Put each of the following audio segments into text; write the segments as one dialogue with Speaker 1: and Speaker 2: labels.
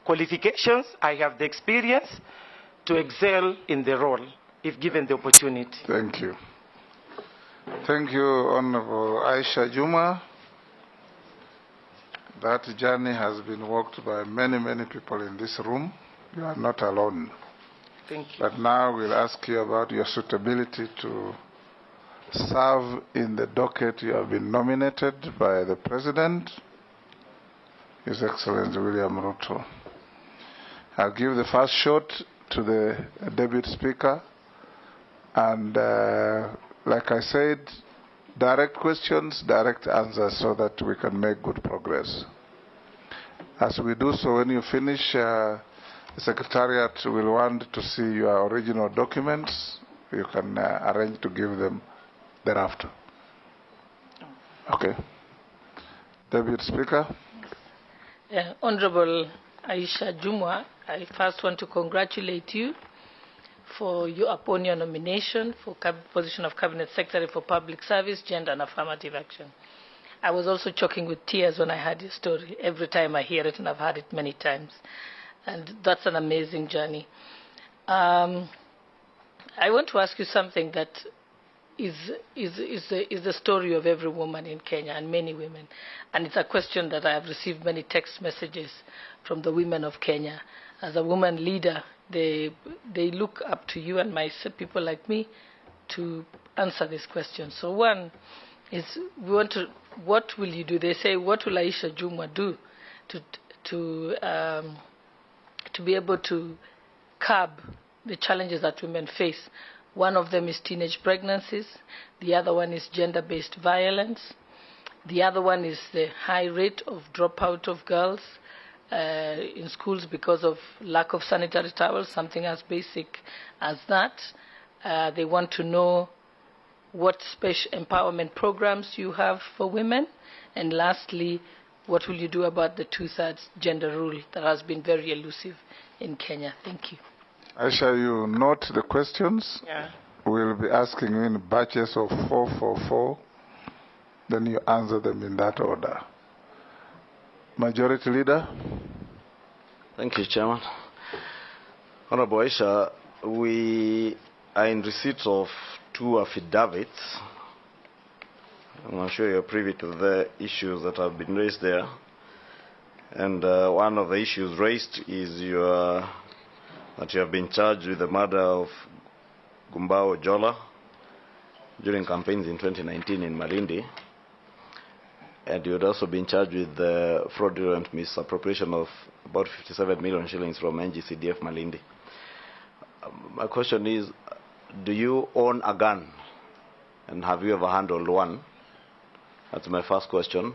Speaker 1: qualifications, I have the experience to excel in the role if given the opportunity.
Speaker 2: Thank you. Thank you, Honorable Aisha Jumwa. That journey has been walked by many, many people in this room. You are not alone.
Speaker 1: Thank you.
Speaker 2: But now we'll ask you about your suitability to serve in the docket you have been nominated by the President, His Excellency William Ruto. I'll give the first shot to the Deputy Speaker. And like I said, direct questions, direct answers so that we can make good progress. As we do so, when you finish, the Secretariat will want to see your original documents. You can arrange to give them thereafter. Okay. Deputy Speaker.
Speaker 3: Honorable Aisha Jumwa, I first want to congratulate you upon your nomination for position of Cabinet Secretary for Public Service, Gender and Affirmative Action. I was also choking with tears when I heard your story. Every time I hear it, and I've heard it many times. And that's an amazing journey. I want to ask you something that is the story of every woman in Kenya and many women. And it's a question that I have received many text messages from the women of Kenya. As a woman leader, they look up to you and people like me to answer this question. So one is, what will you do? They say, what will Aisha Jumwa do to be able to curb the challenges that women face? One of them is teenage pregnancies. The other one is gender-based violence. The other one is the high rate of dropout of girls in schools because of lack of sanitary towels, something as basic as that. They want to know what special empowerment programs you have for women. And lastly, what will you do about the 2/3 gender rule that has been very elusive in Kenya? Thank you.
Speaker 2: Aisha, you note the questions.
Speaker 1: Yeah.
Speaker 2: We'll be asking you in batches of 4. Then you answer them in that order. Majority Leader.
Speaker 4: Thank you, Chairman. Honorable Aisha, we are in receipt of 2 affidavits. I'm sure you're privy to the issues that have been raised there. And one of the issues raised is that you have been charged with the murder of Gumbao Jola during campaigns in 2019 in Malindi. And you had also been charged with the fraudulent misappropriation of about 57 million shillings from NGCDF Malindi. My question is, do you own a gun? And have you ever handled one? That's my first question.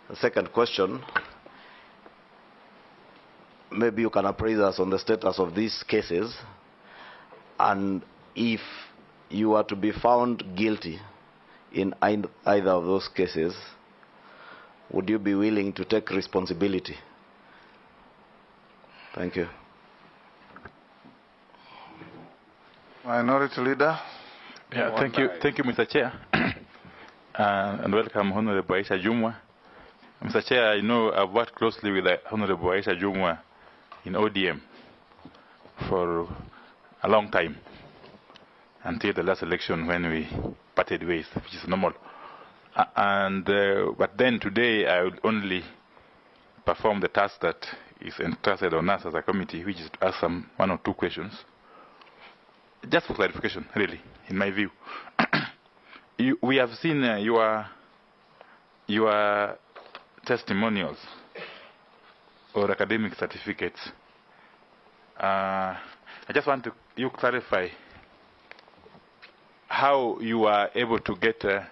Speaker 4: The second question, maybe you can appraise us on the status of these cases, and if you are to be found guilty in either of those cases, would you be willing to take responsibility? Thank you.
Speaker 2: Minority Leader.
Speaker 5: Yeah, thank you, Mr. Chair. And welcome, Honorable Aisha Jumwa. Mr. Chair, I know I've worked closely with Honorable Aisha Jumwa in ODM for a long time, until the last election when we parted ways, which is normal. But then today I will only perform the task that is entrusted on us as a committee, which is to ask 1 or 2 questions. Just for clarification, really, in my view. We have seen your testimonials or academic certificates. I just want you to clarify how you are able to get the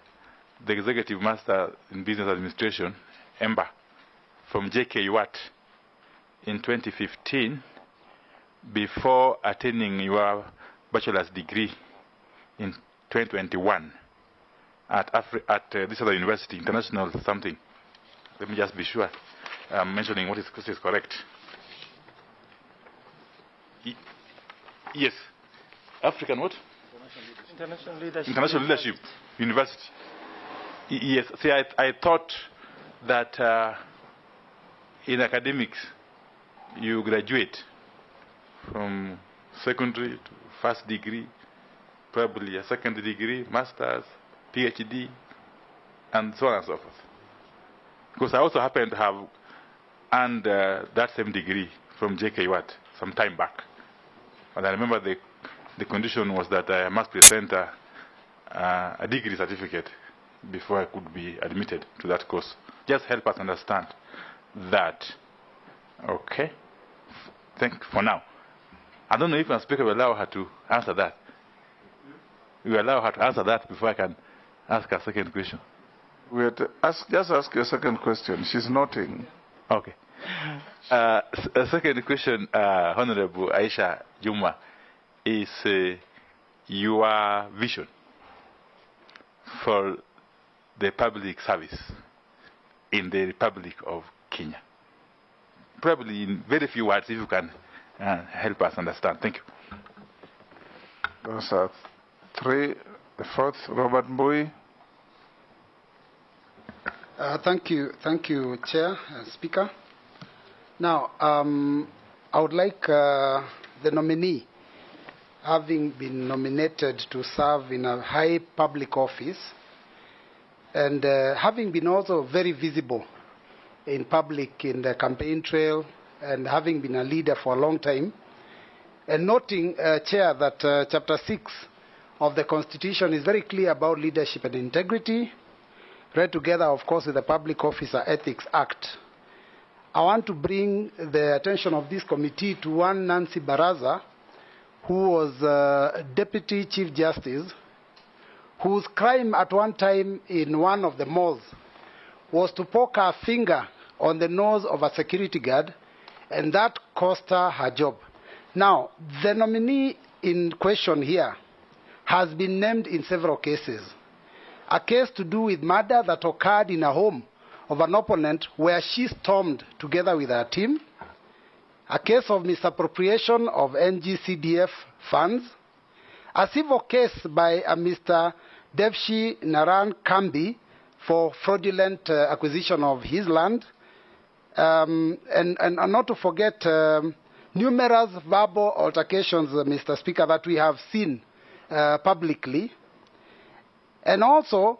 Speaker 5: Executive Master in Business Administration, EMBA, from JKUAT in 2015 before attaining your bachelor's degree in 2021 at this other university, international something. Let me just be sure I'm mentioning what is correct. Yes. African what? International Leadership University. Yes. See, I thought that in academics, you graduate from secondary to first degree, probably a second degree, master's, PhD, and so on and so forth. Because I also happen to have earned that same degree from JK Watt some time back. And I remember the condition was that I must present a degree certificate before I could be admitted to that course. Just help us understand that. Okay? Thank you for now. I don't know if my speaker will allow her to answer that. We will allow her to answer that before I can ask a second question.
Speaker 2: Just ask your second question. She's noting.
Speaker 5: Okay. A second question, Honorable Aisha Jumwa, is your vision for the public service in the Republic of Kenya. Probably in very few words, if you can help us understand. Thank you.
Speaker 2: Those are three. The fourth, Robert Mbui.
Speaker 6: Thank you, Chair and Speaker. Now, I would like the nominee, having been nominated to serve in a high public office, and having been also very visible in public in the campaign trail, and having been a leader for a long time, and noting, Chair, that Chapter 6 of the Constitution is very clear about leadership and integrity, read together, of course, with the Public Officer Ethics Act. I want to bring the attention of this committee to one Nancy Baraza, who was Deputy Chief Justice, whose crime at one time in one of the malls was to poke her finger on the nose of a security guard, and that cost her her job. Now, the nominee in question here has been named in several cases. A case to do with murder that occurred in a home of an opponent where she stormed together with her team. A case of misappropriation of NGCDF funds. A civil case by a Mr. Devshi Naran Kambi for fraudulent acquisition of his land. And not to forget numerous verbal altercations, Mr. Speaker, that we have seen publicly. And also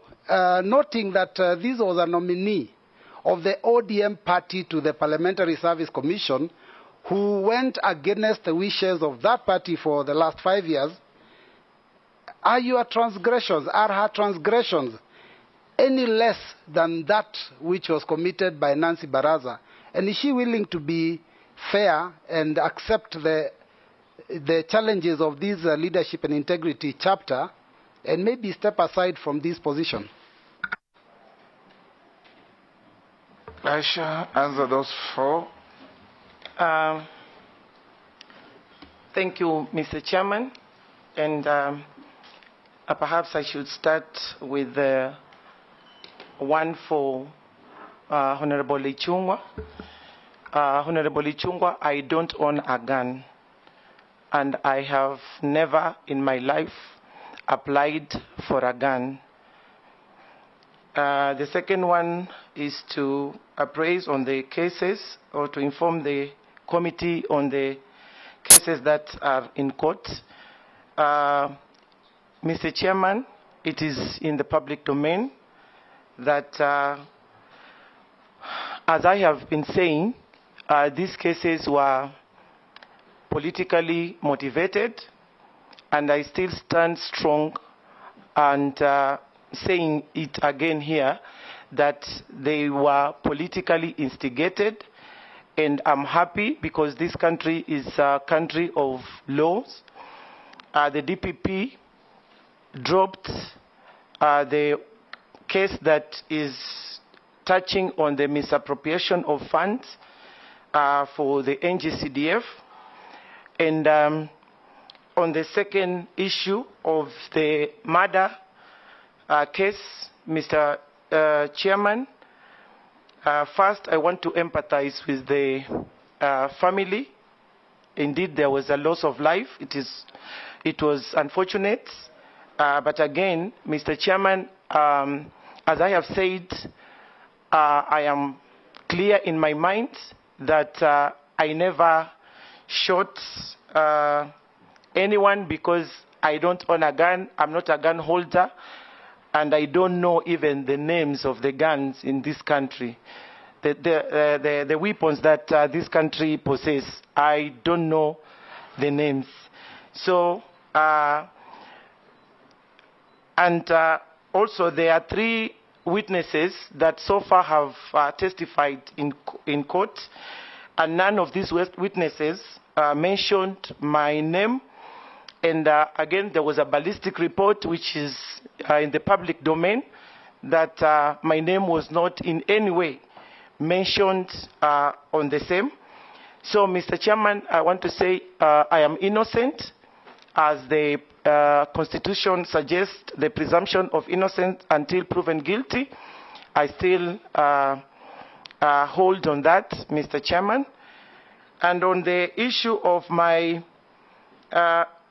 Speaker 6: noting that this was a nominee of the ODM party to the Parliamentary Service Commission, who went against the wishes of that party for the last 5 years. Are her transgressions any less than that which was committed by Nancy Baraza? And is she willing to be fair and accept the challenges of this leadership and integrity chapter, and maybe step aside from this position?
Speaker 2: Aisha, answer those four.
Speaker 1: Thank you, Mr. Chairman. And perhaps I should start with the one for Honorable Ichungwa. Honorable Ichungwa, I don't own a gun, and I have never in my life applied for a gun. The second one is to appraise on the cases, or to inform the committee on the cases that are in court. Mr. Chairman, it is in the public domain that, as I have been saying, these cases were politically motivated, and I still stand strong and saying it again here that they were politically instigated, and I'm happy because this country is a country of laws. The DPP dropped the case that is touching on the misappropriation of funds for the NGCDF, and on the second issue of the murder case, Mr. Chairman, first I want to empathize with the family. Indeed, there was a loss of life. It was unfortunate. But again, Mr. Chairman, as I have said, I am clear in my mind that I never shot anyone because I don't own a gun. I'm not a gun holder, and I don't know even the names of the guns in this country. The weapons that this country possesses, I don't know the names. So, also there are 3 witnesses that so far have testified in court, and none of these witnesses mentioned my name. And again, there was a ballistic report which is in the public domain that my name was not in any way mentioned on the same. So, Mr. Chairman, I want to say I am innocent, as the Constitution suggests the presumption of innocence until proven guilty. I still hold on that, Mr. Chairman. And on the issue of my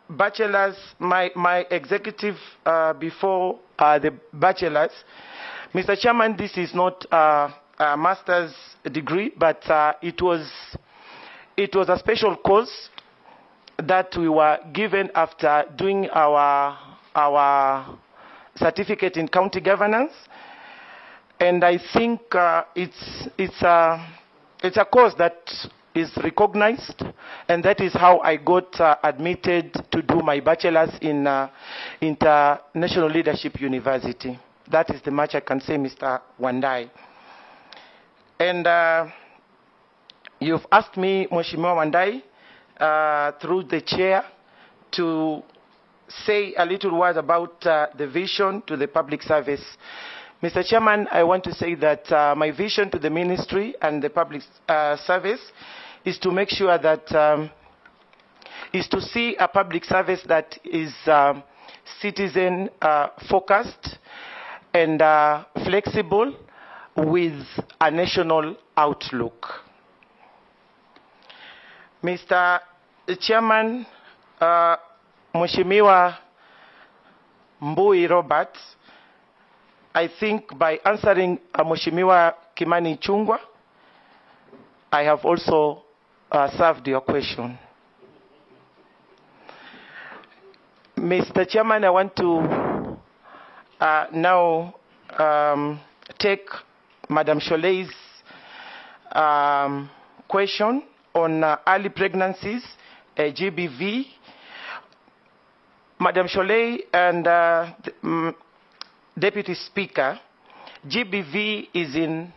Speaker 1: bachelor's, my executive before the bachelor's, Mr. Chairman, this is not a master's degree, but it was a special course that we were given after doing our certificate in county governance, and I think it's a course that is recognized, and that is how I got admitted to do my bachelor's in International Leadership University. That is the much I can say, Mr. Wandai. And you've asked me, Mheshimiwa Wandai, through the chair, to say a little word about the vision to the public service. Mr. Chairman, I want to say that my vision to the ministry and the public service is to make sure that is to see a public service that is citizen focused and flexible with a national outlook. Mr. Chairman, Mheshimiwa Mbui Robert, I think by answering Mheshimiwa Kimani Chungwa, I have also served your question. Mr. Chairman, I want to now take Madam Sholei's question on early pregnancies, GBV. Madam Sholei and Deputy Speaker, GBV is in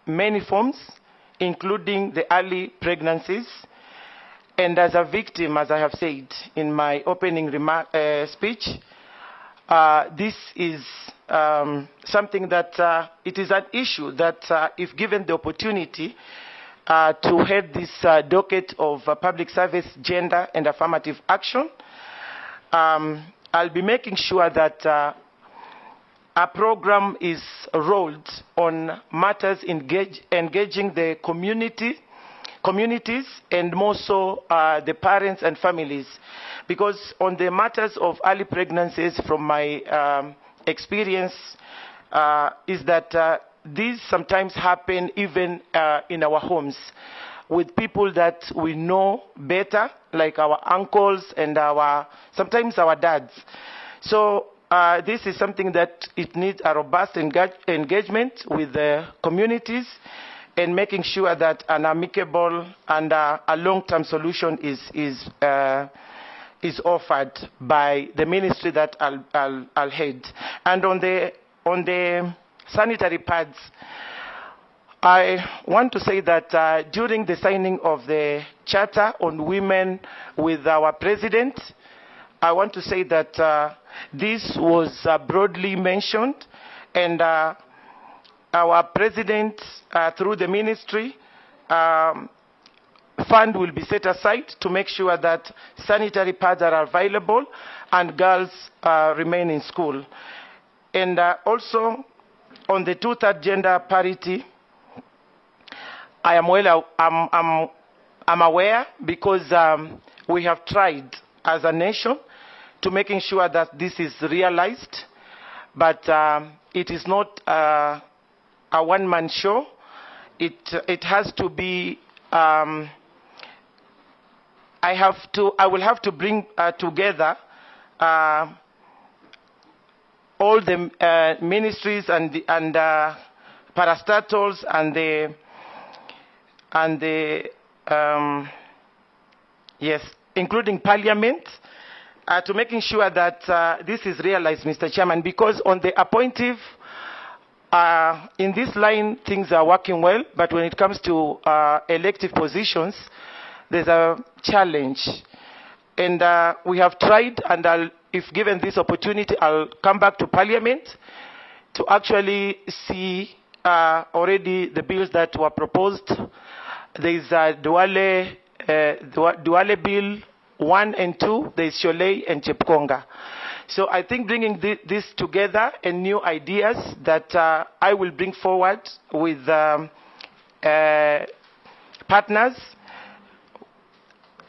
Speaker 1: many forms, including the early pregnancies. And as a victim, as I have said in my opening speech, this is something that it is an issue that if given the opportunity to head this docket of public service, gender and affirmative action, I'll be making sure that a program is rolled on matters engaging the communities and more so the parents and families. Because on the matters of early pregnancies, from my experience, is that these sometimes happen even in our homes with people that we know better, like our uncles and sometimes our dads. So this is something that it needs a robust engagement with the communities and making sure that an amicable and a long-term solution is offered by the ministry that I'll head. And on the sanitary pads, I want to say that during the signing of the Charter on Women with our President, I want to say that this was broadly mentioned, and our President, through the ministry, fund will be set aside to make sure that sanitary pads are available and girls remain in school. And also, on the two-third gender parity, I'm aware because we have tried as a nation to making sure that this is realized, but it is not a one-man show. It has to be I will have to bring together all the ministries and parastatals and the yes, including Parliament, to making sure that this is realized, Mr. Chairman, because on the appointive, in this line, things are working well, but when it comes to elective positions, there's a challenge. And we have tried, and if given this opportunity, I'll come back to Parliament to actually see already the bills that were proposed. There's Duale Bill 1 and 2, there's Sholei and Chepkonga. So I think bringing this together and new ideas that I will bring forward with partners,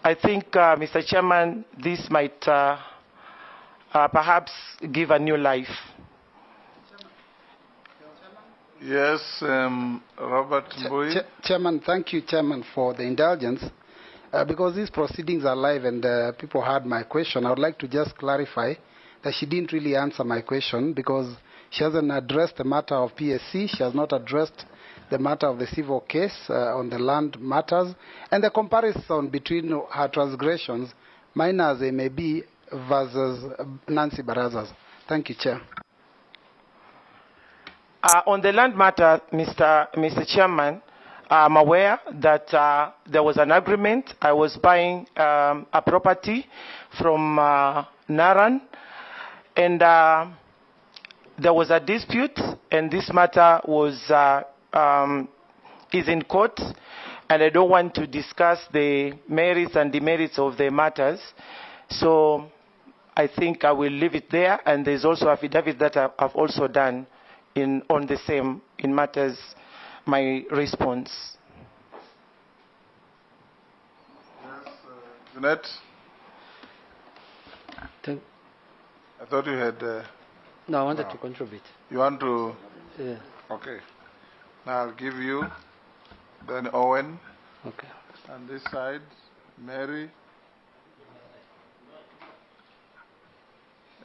Speaker 1: I think, Mr. Chairman, this might perhaps give a new life.
Speaker 2: Yes, Robert Mbui.
Speaker 6: Chairman, thank you, Chairman, for the indulgence. Because these proceedings are live and people heard my question, I would like to just clarify that she didn't really answer my question because she hasn't addressed the matter of PSC, she has not addressed the matter of the civil case on the land matters, and the comparison between her transgressions, minor as they may be, versus Nancy Baraza's. Thank you, Chair.
Speaker 1: On the land matter, Mr. Chairman, I'm aware that there was an agreement. I was buying a property from Naran, and there was a dispute, and this matter was is in court, and I don't want to discuss the merits and demerits of the matters. So I think I will leave it there, and there's also affidavit that I've also done on the same in matters. My response.
Speaker 2: Yes, Jeanette? I thought you had...
Speaker 7: no, I wanted to contribute.
Speaker 2: You want to...
Speaker 7: Yeah.
Speaker 2: Okay. Now I'll give you, then Owen.
Speaker 7: Okay.
Speaker 2: On this side, Mary.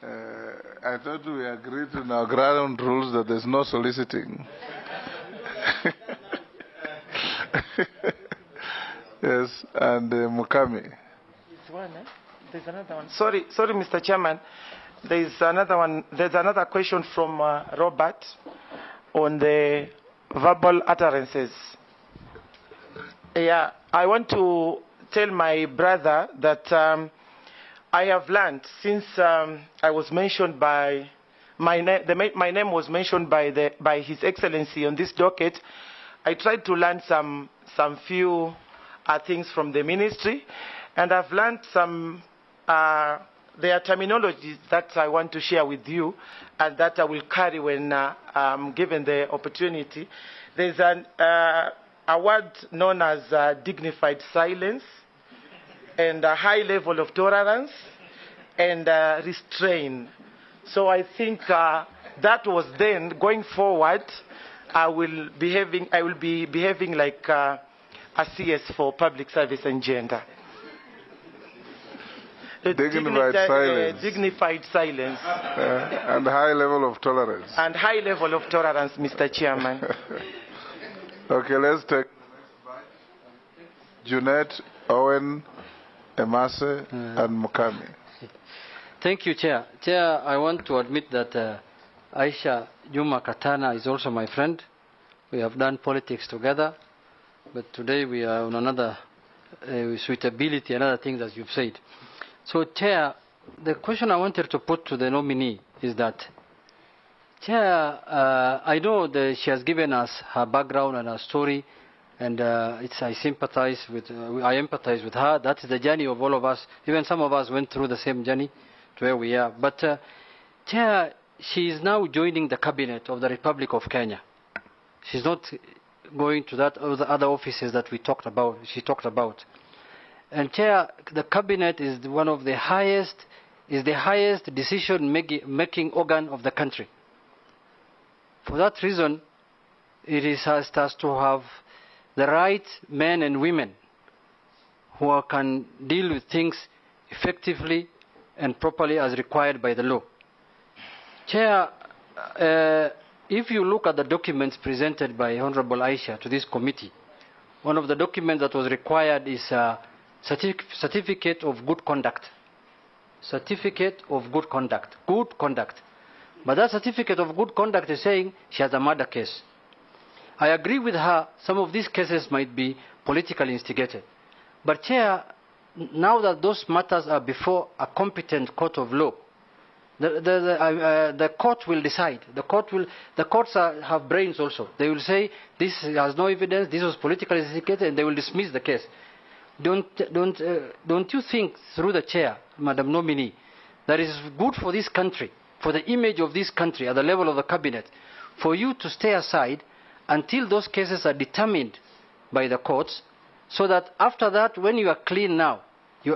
Speaker 2: I thought we agreed in our ground rules that there's no soliciting. Yes, and Mukami.
Speaker 1: There's another one. Sorry, Mr. Chairman. There's another one. There's another question from Robert on the verbal utterances. Yeah, I want to tell my brother that I have learned since I was mentioned by my name was mentioned by His Excellency on this docket. I tried to learn some few things from the ministry, and I've learned some their terminologies that I want to share with you, and that I will carry when I'm given the opportunity. There's a word known as dignified silence, and a high level of tolerance, and restraint. So I think that was then. Going forward, I will be behaving like a CS for public service and gender.
Speaker 2: Dignified silence.
Speaker 1: Dignified silence.
Speaker 2: And high level of tolerance.
Speaker 1: And high level of tolerance, Mr. Chairman.
Speaker 2: Okay, let's take Jeanette, Owen, Emase, and Mukami.
Speaker 7: Thank you, Chair. Chair, I want to admit that Aisha Jumwa Katana is also my friend. We have done politics together, but today we are on another suitability and other things, as you've said. So, Chair, the question I wanted to put to the nominee is that, Chair, I know that she has given us her background and her story, and I empathize with her. That is the journey of all of us. Even some of us went through the same journey to where we are. But, Chair, she is now joining the cabinet of the Republic of Kenya. She's not going to that other offices that she talked about. And Chair, the cabinet is one of the highest decision-making organ of the country. For that reason, it has to have the right men and women who can deal with things effectively and properly as required by the law. Chair, if you look at the documents presented by Honorable Aisha to this committee, one of the documents that was required is a certificate of good conduct. Certificate of good conduct. Good conduct. But that certificate of good conduct is saying she has a murder case. I agree with her, some of these cases might be politically instigated. But Chair, now that those matters are before a competent court of law, the court will decide. The courts have brains also. They will say this has no evidence, this was politically instigated, and they will dismiss the case. Don't you think, through the chair, Madam Nominee, that it is good for this country, for the image of this country at the level of the cabinet, for you to stay aside until those cases are determined by the courts, so that after that, when you are clean now,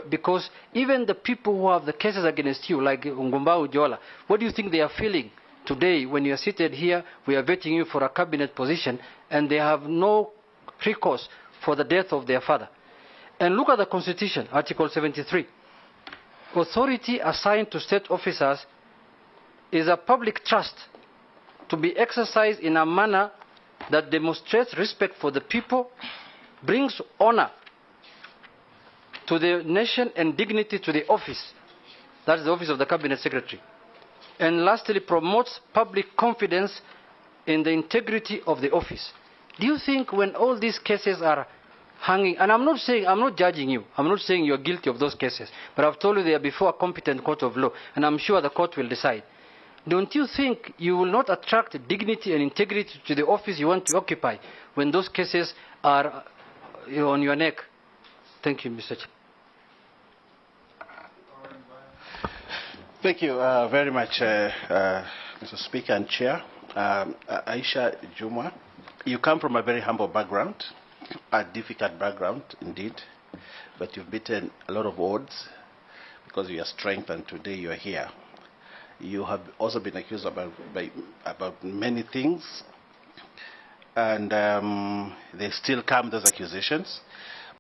Speaker 7: because even the people who have the cases against you, like Ngumba Ujola, what do you think they are feeling today when you are seated here, we are vetting you for a cabinet position, and they have no recourse for the death of their father? And look at the Constitution, Article 73. Authority assigned to state officers is a public trust to be exercised in a manner that demonstrates respect for the people, brings honor to the nation and dignity to the office. That's the office of the Cabinet Secretary. And lastly, promotes public confidence in the integrity of the office. Do you think when all these cases are hanging, and I'm not judging you, I'm not saying you're guilty of those cases, but I've told you they are before a competent court of law, and I'm sure the court will decide. Don't you think you will not attract dignity and integrity to the office you want to occupy when those cases are on your neck? Thank you, Mr. Chair.
Speaker 8: Thank you very much, Mr. Speaker and Chair. Aisha Jumwa, you come from a very humble background, a difficult background indeed, but you've beaten a lot of odds because of your strength, and today you are here. You have also been accused about many things, and they still come, those accusations.